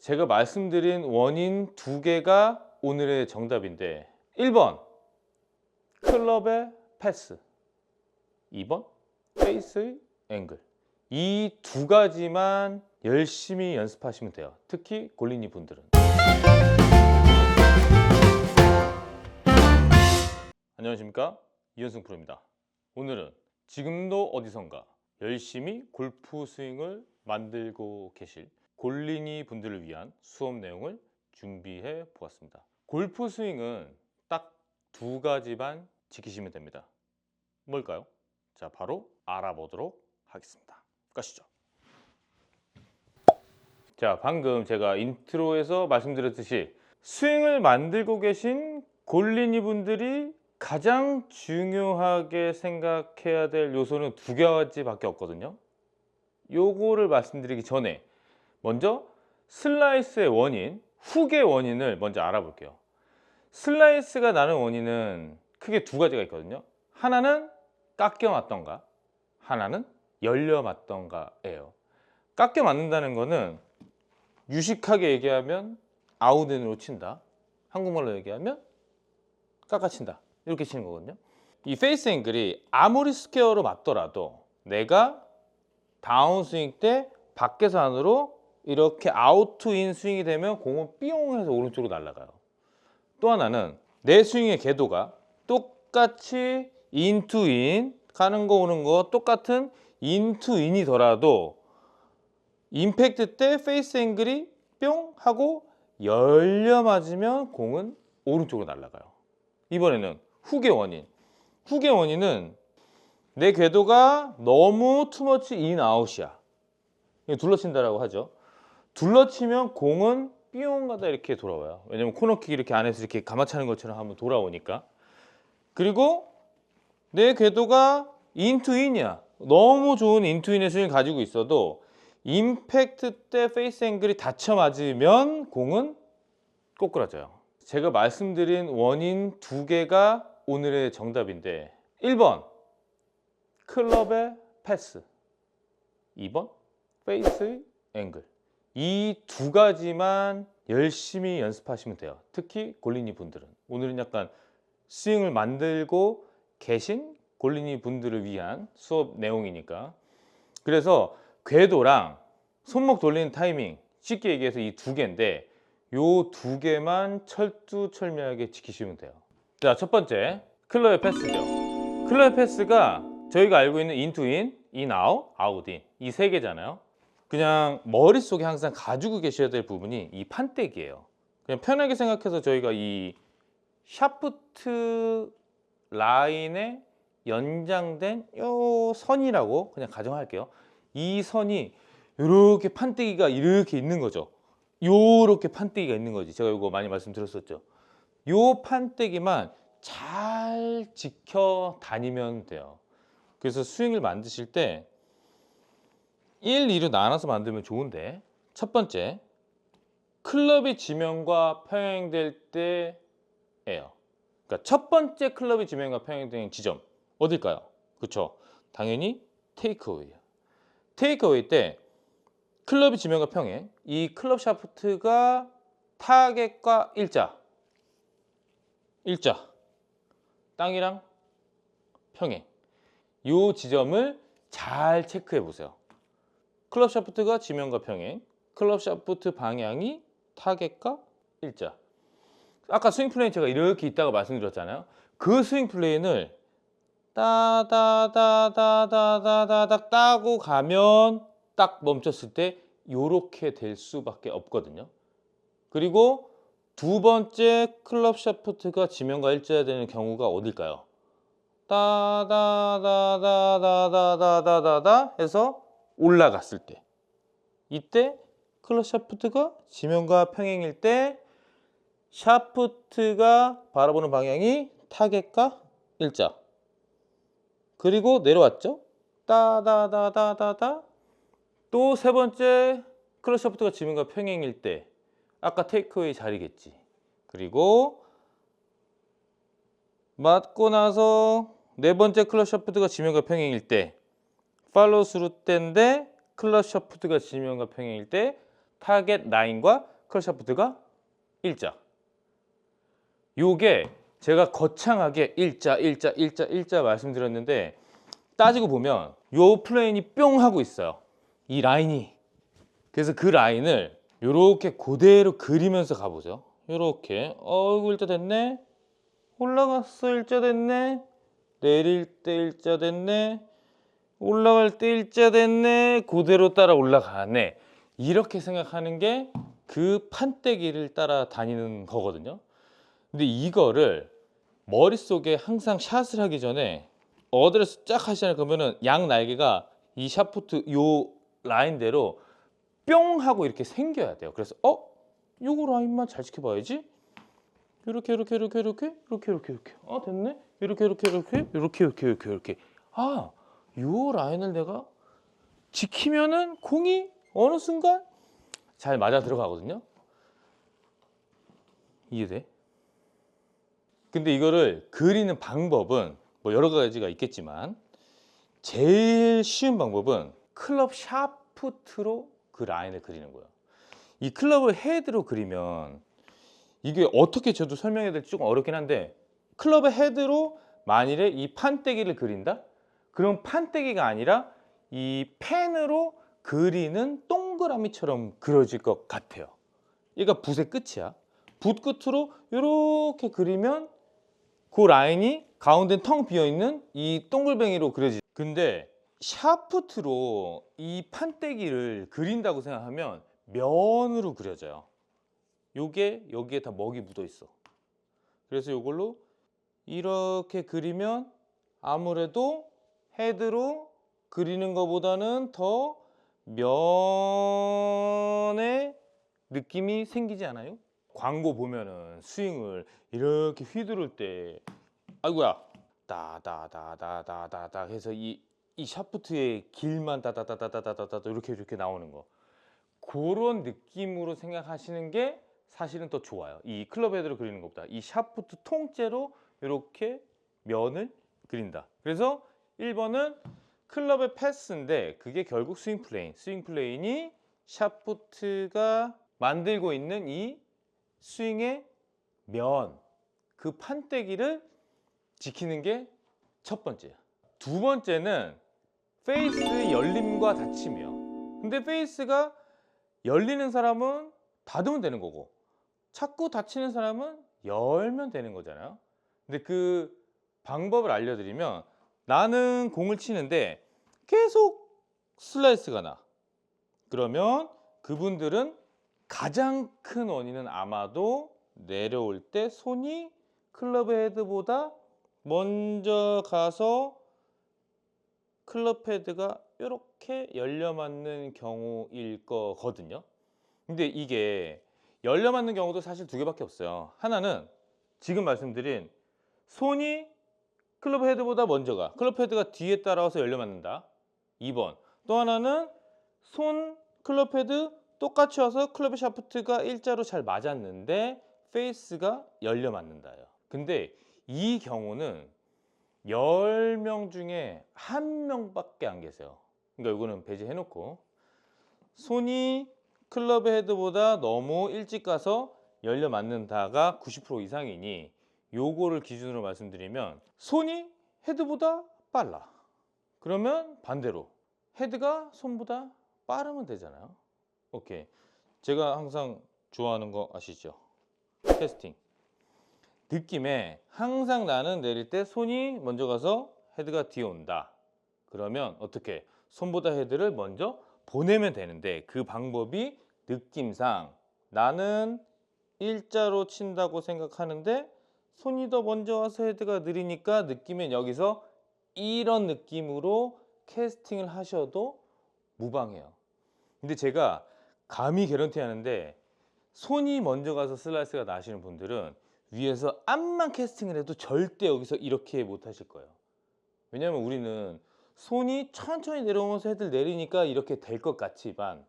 제가 말씀드린 원인 두 개가 오늘의 정답인데 1번 클럽의 패스, 2번 페이스의 앵글. 이 두 가지만 열심히 연습하시면 돼요. 특히 골린이 분들은. 안녕하십니까, 이현승 프로입니다. 오늘은 지금도 어디선가 열심히 골프 스윙을 만들고 계실 골린이 분들을 위한 수업 내용을 준비해 보았습니다. 골프 스윙은 딱 두 가지만 지키시면 됩니다. 뭘까요? 자, 바로 알아보도록 하겠습니다. 가시죠. 자, 방금 제가 인트로에서 말씀드렸듯이 스윙을 만들고 계신 골린이 분들이 가장 중요하게 생각해야 될 요소는 두 가지밖에 없거든요. 요거를 말씀드리기 전에 먼저 슬라이스의 원인, 훅의 원인을 먼저 알아볼게요. 슬라이스가 나는 원인은 크게 두 가지가 있거든요. 하나는 깎여 맞던가, 하나는 열려 맞던가예요. 깎여 맞는다는 거는 유식하게 얘기하면 아웃인으로 친다, 한국말로 얘기하면 깎아친다, 이렇게 치는 거거든요. 이 페이스 앵글이 아무리 스퀘어로 맞더라도 내가 다운스윙 때 밖에서 안으로 이렇게 아웃 투 인 스윙이 되면 공은 삐용 해서 오른쪽으로 날아가요. 또 하나는 내 스윙의 궤도가 똑같이 인 투 인, 가는 거 오는 거 똑같은 인 투 인이더라도 임팩트 때 페이스 앵글이 뿅 하고 열려 맞으면 공은 오른쪽으로 날아가요. 이번에는 훅의 원인. 훅의 원인은 내 궤도가 너무 투머치 인 아웃이야. 둘러친다라고 하죠. 둘러치면 공은 삐용 가다 이렇게 돌아와요. 왜냐면 코너킥 이렇게 안에서 이렇게 가마차는 것처럼 한번 돌아오니까. 그리고 내 궤도가 인투인이야. 너무 좋은 인투인의 스윙을 가지고 있어도 임팩트 때 페이스 앵글이 닫혀 맞으면 공은 꼬꾸라져요. 제가 말씀드린 원인 두 개가 오늘의 정답인데 1번 클럽의 패스, 2번 페이스의 앵글. 이 두 가지만 열심히 연습하시면 돼요. 특히 골린이 분들은. 오늘은 약간 스윙을 만들고 계신 골린이 분들을 위한 수업 내용이니까. 그래서 궤도랑 손목 돌리는 타이밍, 쉽게 얘기해서 이 두 개인데 요 두 개만 철두철미하게 지키시면 돼요. 자, 첫 번째 클럽의 패스죠. 클럽의 패스가 저희가 알고 있는 인투인, 인아웃, 아웃인 이 세 개잖아요. 그냥 머릿속에 항상 가지고 계셔야 될 부분이 이 판때기예요. 그냥 편하게 생각해서 저희가 이 샤프트 라인에 연장된 요 선이라고 그냥 가정할게요. 이 선이 이렇게 판때기가 이렇게 있는 거죠. 요렇게 판때기가 있는 거지. 제가 이거 많이 말씀드렸었죠. 요 판때기만 잘 지켜 다니면 돼요. 그래서 스윙을 만드실 때 1, 2로 나눠서 만들면 좋은데, 첫 번째 클럽이 지면과 평행될 때예요. 그러니까 첫 번째 클럽이 지면과 평행되는 지점 어딜까요? 그렇죠. 당연히 테이크어웨이예요. 테이크어웨이 때 클럽이 지면과 평행, 이 클럽 샤프트가 타겟과 일자, 땅이랑 평행, 이 지점을 잘 체크해 보세요. 클럽 샤프트가 지면과 평행, 클럽 샤프트 방향이 타겟과 일자. 아까 스윙 플레인 제가 이렇게 있다가 말씀드렸잖아요. 그 스윙 플레인을 따다다다다다다닥 따고 가면 딱 멈췄을 때 요렇게 될 수밖에 없거든요. 그리고 두 번째 클럽 샤프트가 지면과 일자가 되는 경우가 어딜까요? 따다다다다다다다다 해서 올라갔을 때, 이때 클럽 샤프트가 지면과 평행일 때 샤프트가 바라보는 방향이 타겟과 일자. 그리고 내려왔죠. 따다다다다다. 또 세 번째 클럽 샤프트가 지면과 평행일 때 아까 테이크어웨이 자리겠지. 그리고 맞고 나서 네 번째 클럽 샤프트가 지면과 평행일 때 팔로우 스루 때인데 클럽 샤프트가 지면과 평행일 때 타겟 라인과 클럽 샤프트가 일자. 요게 제가 거창하게 일자 말씀드렸는데 따지고 보면 요 플레인이 뿅 하고 있어요. 이 라인이. 그래서 그 라인을 요렇게 그대로 그리면서 가보죠. 요렇게 일자 됐네. 올라갔어, 일자 됐네. 내릴 때 일자 됐네. 올라갈 때 일자 됐네. 그대로 따라 올라가네. 이렇게 생각하는 게 그 판때기를 따라 다니는 거거든요. 근데 이거를 머릿속에 항상 샷을 하기 전에 어드레스 쫙 하시잖아요. 그러면은 양 날개가 이 샤프트 요 라인대로 뿅 하고 이렇게 생겨야 돼요. 그래서 요거 라인만 잘 지켜봐야지. 이렇게 됐네. 이렇게 요 라인을 내가 지키면은 공이 어느 순간 잘 맞아 들어가거든요. 이해돼? 근데 이거를 그리는 방법은 뭐 여러 가지가 있겠지만 제일 쉬운 방법은 클럽 샤프트로 그 라인을 그리는 거예요. 이 클럽을 헤드로 그리면 이게 어떻게 저도 설명해야 될지 조금 어렵긴 한데 클럽의 헤드로 만일에 이 판때기를 그린다? 그럼 판때기가 아니라 이 펜으로 그리는 동그라미처럼 그려질 것 같아요. 얘가 붓의 끝이야. 붓 끝으로 이렇게 그리면 그 라인이 가운데 텅 비어있는 이 동글뱅이로 그려지죠. 근데 샤프트로 이 판때기를 그린다고 생각하면 면으로 그려져요. 요게 여기에 다 먹이 묻어 있어. 그래서 요걸로 이렇게 그리면 아무래도 헤드로 그리는 것보다는 더 면의 느낌이 생기지 않아요? 광고 보면은 스윙을 이렇게 휘두를 때 아이고야 따다다다다다다 해서 이 샤프트의 길만 따다다다다다다 이렇게 나오는 거 그런 느낌으로 생각하시는 게 사실은 더 좋아요. 이 클럽 헤드로 그리는 것보다 이 샤프트 통째로 이렇게 면을 그린다. 그래서 1번은 클럽의 패스인데 그게 결국 스윙 플레인. 스윙 플레인이 샤프트가 만들고 있는 이 스윙의 면, 그 판때기를 지키는 게 첫 번째야. 두 번째는 페이스 열림과 닫힘이에요. 근데 페이스가 열리는 사람은 닫으면 되는 거고 자꾸 닫히는 사람은 열면 되는 거잖아요. 근데 그 방법을 알려드리면 나는 공을 치는데 계속 슬라이스가 나. 그러면 그분들은 가장 큰 원인은 아마도 내려올 때 손이 클럽 헤드보다 먼저 가서 클럽 헤드가 이렇게 열려 맞는 경우일 거거든요. 근데 이게 열려 맞는 경우도 사실 두 개밖에 없어요. 하나는 지금 말씀드린 손이 클럽 헤드보다 먼저 가. 클럽 헤드가 뒤에 따라와서 열려 맞는다. 2번. 또 하나는 손 클럽 헤드 똑같이 와서 클럽의 샤프트가 일자로 잘 맞았는데 페이스가 열려 맞는다요. 근데 이 경우는 10명 중에 1명밖에 안 계세요. 그러니까 이거는 배제해 놓고 손이 클럽 헤드보다 너무 일찍 가서 열려 맞는다가 90% 이상이니 요거를 기준으로 말씀드리면 손이 헤드보다 빨라. 그러면 반대로 헤드가 손보다 빠르면 되잖아요. 오케이. 제가 항상 좋아하는 거 아시죠? 캐스팅. 느낌에 항상 나는 내릴 때 손이 먼저 가서 헤드가 뒤에 온다. 그러면 어떻게? 손보다 헤드를 먼저 보내면 되는데 그 방법이 느낌상 나는 일자로 친다고 생각하는데 손이 더 먼저 와서 헤드가 느리니까 느낌은 여기서 이런 느낌으로 캐스팅을 하셔도 무방해요. 근데 제가 감히 개런티 하는데 손이 먼저 가서 슬라이스가 나시는 분들은 위에서 앞만 캐스팅을 해도 절대 여기서 이렇게 못 하실 거예요. 왜냐하면 우리는 손이 천천히 내려오면서 헤드를 내리니까 이렇게 될 것 같지만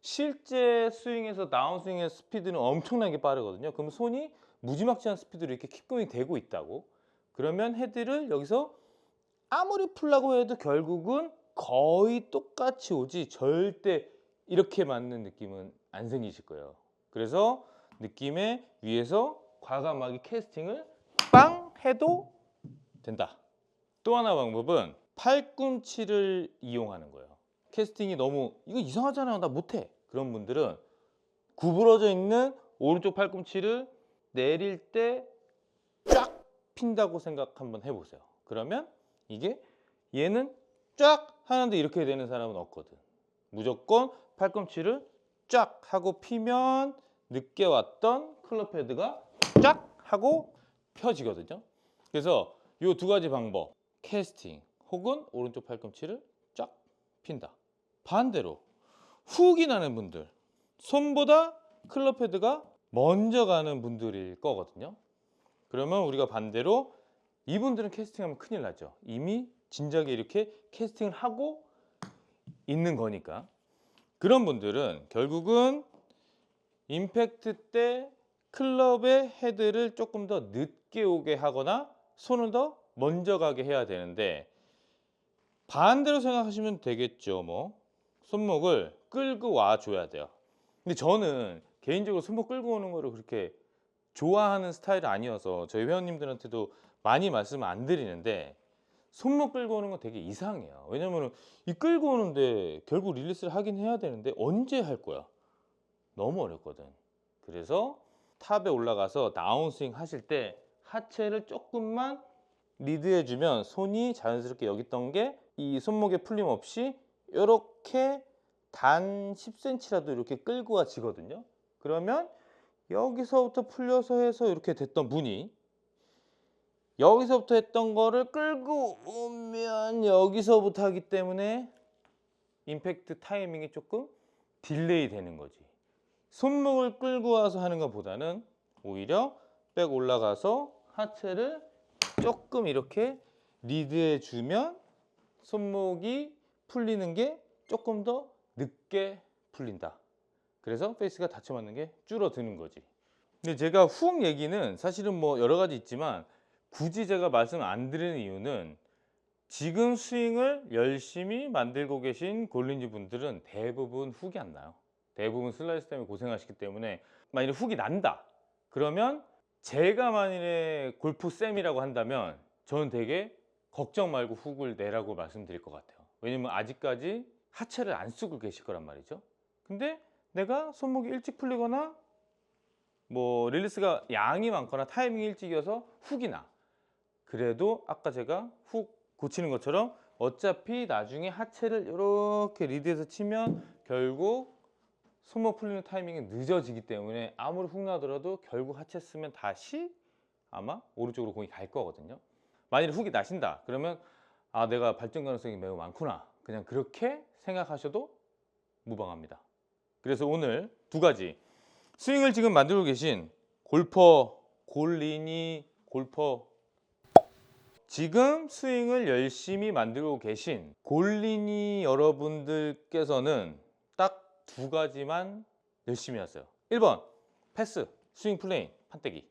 실제 스윙에서 다운스윙의 스피드는 엄청나게 빠르거든요. 그럼 손이 무지막지한 스피드로 이렇게 킥고잉 되고 있다고. 그러면 헤드를 여기서 아무리 풀라고 해도 결국은 거의 똑같이 오지 절대 이렇게 맞는 느낌은 안 생기실 거예요. 그래서 느낌의 위에서 과감하게 캐스팅을 빵 해도 된다. 또 하나 방법은 팔꿈치를 이용하는 거예요. 캐스팅이 너무 이거 이상하잖아요, 나 못해, 그런 분들은 구부러져 있는 오른쪽 팔꿈치를 내릴 때 쫙 핀다고 생각 한번 해보세요. 그러면 이게 얘는 쫙 하는데 이렇게 되는 사람은 없거든. 무조건 팔꿈치를 쫙 하고 피면 늦게 왔던 클럽 헤드가 쫙 하고 펴지거든요. 그래서 이 두 가지 방법, 캐스팅 혹은 오른쪽 팔꿈치를 쫙 핀다. 반대로 훅이 나는 분들, 손보다 클럽 헤드가 먼저 가는 분들일 거거든요. 그러면 우리가 반대로 이분들은 캐스팅하면 큰일 나죠. 이미 진작에 이렇게 캐스팅을 하고 있는 거니까. 그런 분들은 결국은 임팩트 때 클럽의 헤드를 조금 더 늦게 오게 하거나 손을 더 먼저 가게 해야 되는데, 반대로 생각하시면 되겠죠. 뭐 손목을 끌고 와 줘야 돼요. 근데 저는 개인적으로 손목 끌고 오는 거를 그렇게 좋아하는 스타일이 아니어서 저희 회원님들한테도 많이 말씀을 안 드리는데, 손목 끌고 오는 건 되게 이상해요. 왜냐면 이 끌고 오는데 결국 릴리스를 하긴 해야 되는데 언제 할 거야? 너무 어렵거든. 그래서 탑에 올라가서 다운스윙 하실 때 하체를 조금만 리드해 주면 손이 자연스럽게 여기 있던 게 이 손목에 풀림 없이 이렇게 단 10cm라도 이렇게 끌고 와지거든요. 그러면 여기서부터 풀려서 해서 이렇게 됐던 분이 여기서부터 했던 거를 끌고 오면 여기서부터 하기 때문에 임팩트 타이밍이 조금 딜레이 되는 거지. 손목을 끌고 와서 하는 것보다는 오히려 백 올라가서 하체를 조금 이렇게 리드해 주면 손목이 풀리는 게 조금 더 늦게 풀린다. 그래서 페이스가 닫혀 맞는 게 줄어드는 거지. 근데 제가 훅 얘기는 사실은 뭐 여러 가지 있지만 굳이 제가 말씀 안 드리는 이유는 지금 스윙을 열심히 만들고 계신 골린지 분들은 대부분 훅이 안 나요. 대부분 슬라이스 때문에 고생하시기 때문에 만약에 훅이 난다 그러면 제가 만일에 골프 쌤이라고 한다면 저는 되게 걱정 말고 훅을 내라고 말씀드릴 것 같아요. 왜냐면 아직까지 하체를 안 쓰고 계실 거란 말이죠. 근데 내가 손목이 일찍 풀리거나 뭐 릴리스가 양이 많거나 타이밍이 일찍이어서 훅이 나. 그래도 아까 제가 훅 고치는 것처럼 어차피 나중에 하체를 이렇게 리드해서 치면 결국 손목 풀리는 타이밍이 늦어지기 때문에 아무리 훅 나더라도 결국 하체 쓰면 다시 아마 오른쪽으로 공이 갈 거거든요. 만약에 훅이 나신다 그러면 아, 내가 발전 가능성이 매우 많구나, 그냥 그렇게 생각하셔도 무방합니다. 그래서 오늘 두 가지, 스윙을 지금 만들고 계신 골퍼, 골린이 골퍼, 지금 스윙을 열심히 만들고 계신 골린이 여러분들께서는 딱 두 가지만 열심히 하세요. 1번 패스, 스윙 플레인, 판때기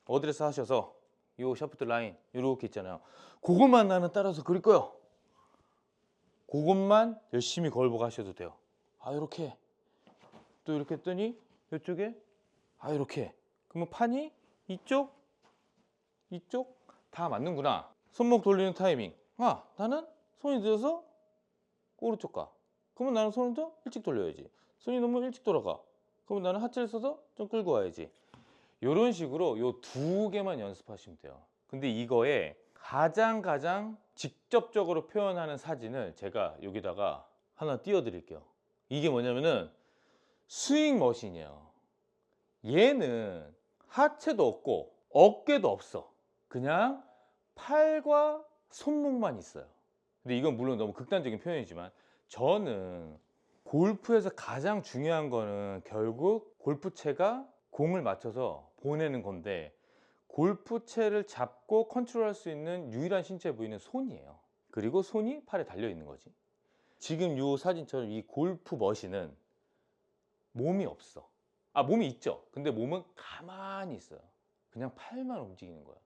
어드레스 하셔서 요 샤프트 라인 이렇게 있잖아요. 그것만 나는 따라서 그릴 거예요. 그것만 열심히 걸고 가셔도 돼요. 아, 이렇게 또 이렇게 했더니 이쪽에 아, 이렇게 그러면 판이 이쪽 이쪽 다 맞는구나. 손목 돌리는 타이밍, 아, 나는 손이 늦어서 오른쪽 가, 그러면 나는 손을 더 일찍 돌려야지. 손이 너무 일찍 돌아가, 그러면 나는 하체를 써서 좀 끌고 와야지. 이런 식으로 요 두 개만 연습하시면 돼요. 근데 이거에 가장 직접적으로 표현하는 사진을 제가 여기다가 하나 띄워 드릴게요. 이게 뭐냐면은 스윙 머신이에요. 얘는 하체도 없고 어깨도 없어. 그냥 팔과 손목만 있어요. 근데 이건 물론 너무 극단적인 표현이지만 저는 골프에서 가장 중요한 거는 결국 골프채가 공을 맞춰서 보내는 건데, 골프채를 잡고 컨트롤할 수 있는 유일한 신체 부위는 손이에요. 그리고 손이 팔에 달려 있는 거지. 지금 이 사진처럼 이 골프 머신은 몸이 없어. 아, 몸이 있죠. 근데 몸은 가만히 있어요. 그냥 팔만 움직이는 거야.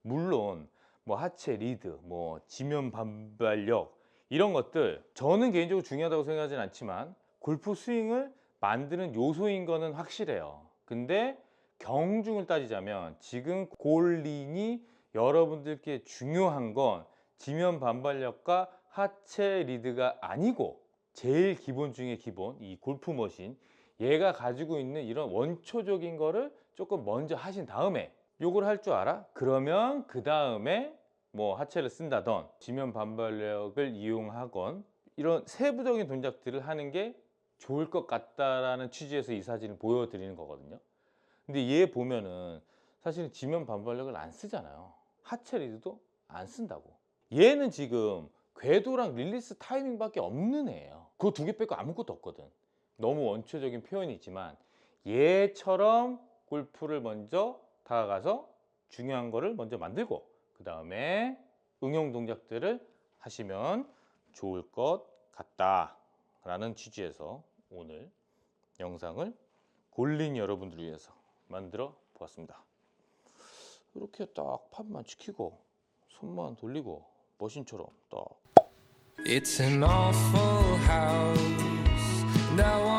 물론 뭐 하체 리드, 뭐 지면 반발력 이런 것들 저는 개인적으로 중요하다고 생각하진 않지만 골프 스윙을 만드는 요소인 거는 확실해요. 근데 경중을 따지자면 지금 골린이 여러분들께 중요한 건 지면 반발력과 하체 리드가 아니고 제일 기본 중에 기본 이 골프 머신, 얘가 가지고 있는 이런 원초적인 거를 조금 먼저 하신 다음에 요걸 할 줄 알아? 그러면 그 다음에 뭐 하체를 쓴다던 지면 반발력을 이용하건 이런 세부적인 동작들을 하는 게 좋을 것 같다라는 취지에서 이 사진을 보여드리는 거거든요. 근데 얘 보면은 사실은 지면 반발력을 안 쓰잖아요. 하체 리드도 안 쓴다고. 얘는 지금 궤도랑 릴리스 타이밍밖에 없는 애예요. 그거 두 개 빼고 아무것도 없거든. 너무 원초적인 표현이지만 얘처럼 골프를 먼저 다가가서 중요한 거를 먼저 만들고 그 다음에 응용 동작들을 하시면 좋을 것 같다 라는 취지에서 오늘 영상을 골린 여러분들을 위해서 만들어 보았습니다. 이렇게 딱 팝만 지키고 손만 돌리고 머신처럼 딱 It's an awful house. Now